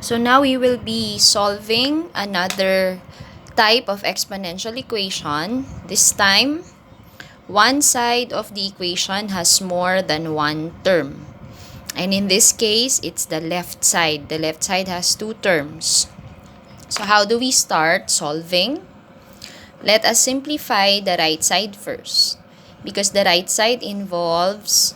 So now we will be solving another type of exponential equation. This time, one side of the equation has more than one term. And in this case, it's the left side. The left side has two terms. So how do we start solving? Let us simplify the right side first, because the right side involves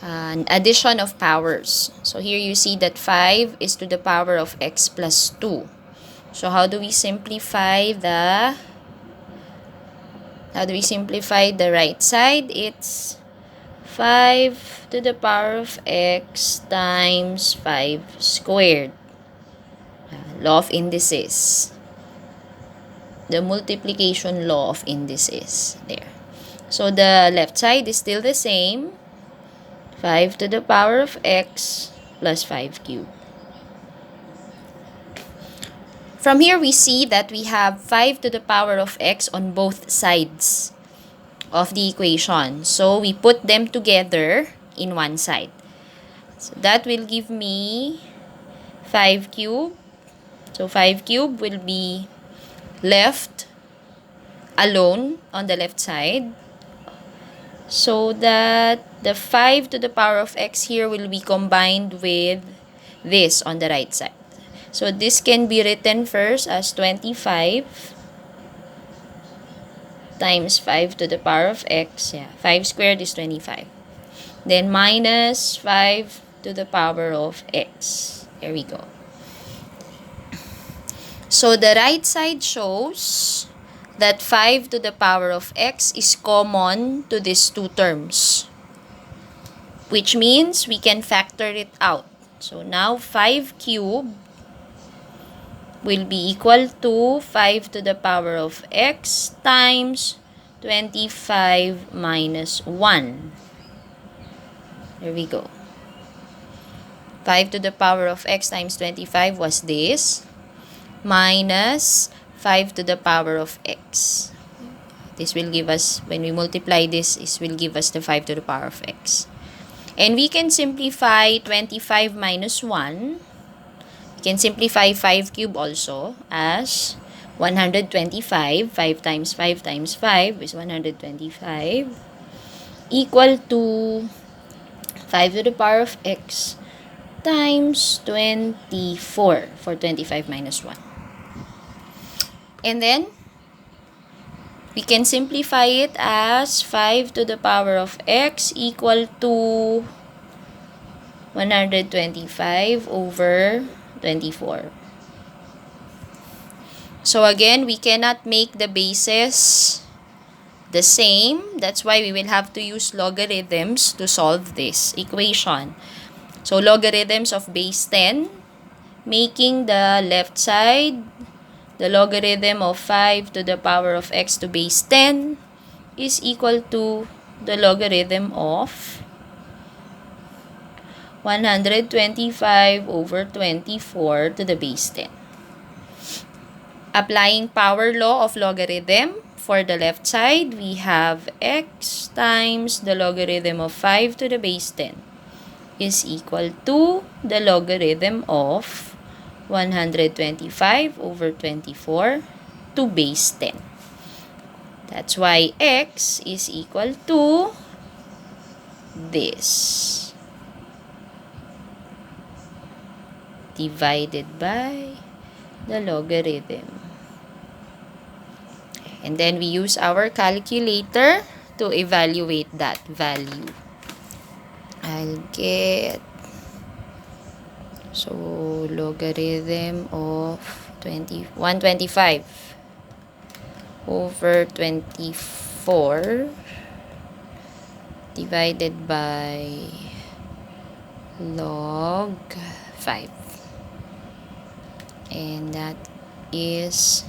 an addition of powers. So here you see that 5 is to the power of x plus 2. So how do we simplify the right side? It's 5 to the power of x times 5 squared. Law of indices. The multiplication law of indices. There. So the left side is still the same. 5 to the power of x plus 5 cubed. From here, we see that we have 5 to the power of x on both sides of the equation. So we put them together in one side. So that will give me 5 cubed. So 5 cubed will be left alone on the left side. So that the 5 to the power of x here will be combined with this on the right side. So this can be written first as 25 times 5 to the power of x. 5 squared is 25. Then minus 5 to the power of x. There we go. So the right side shows that 5 to the power of x is common to these two terms, which means we can factor it out. So now 5 cubed will be equal to 5 to the power of x times 25 minus 1. There we go. 5 to the power of x times 25 was this, minus 5 to the power of x. This will give us, when we multiply this, this will give us the 5 to the power of x. And we can simplify 25 minus 1. We can simplify 5 cubed also as 125. 5 times 5 times 5 is 125. Equal to 5 to the power of x times 24 for 25 minus 1. And then, we can simplify it as 5 to the power of x equal to 125 over 24. So again, we cannot make the bases the same. That's why we will have to use logarithms to solve this equation. So logarithms of base 10, making the left side the logarithm of 5 to the power of x to base 10 is equal to the logarithm of 125 over 24 to the base 10. Applying power law of logarithm, for the left side, we have x times the logarithm of 5 to the base 10 is equal to the logarithm of 125 over 24 to base 10. That's why x is equal to this, divided by the logarithm. And then we use our calculator to evaluate that value. I'll get, so logarithm of 125 over 24 divided by log 5. And that is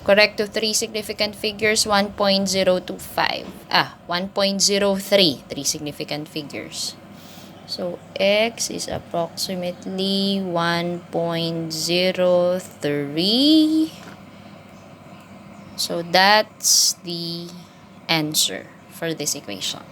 correct to three significant figures, 1.025. 1.03, three significant figures. So x is approximately 1.03. So that's the answer for this equation.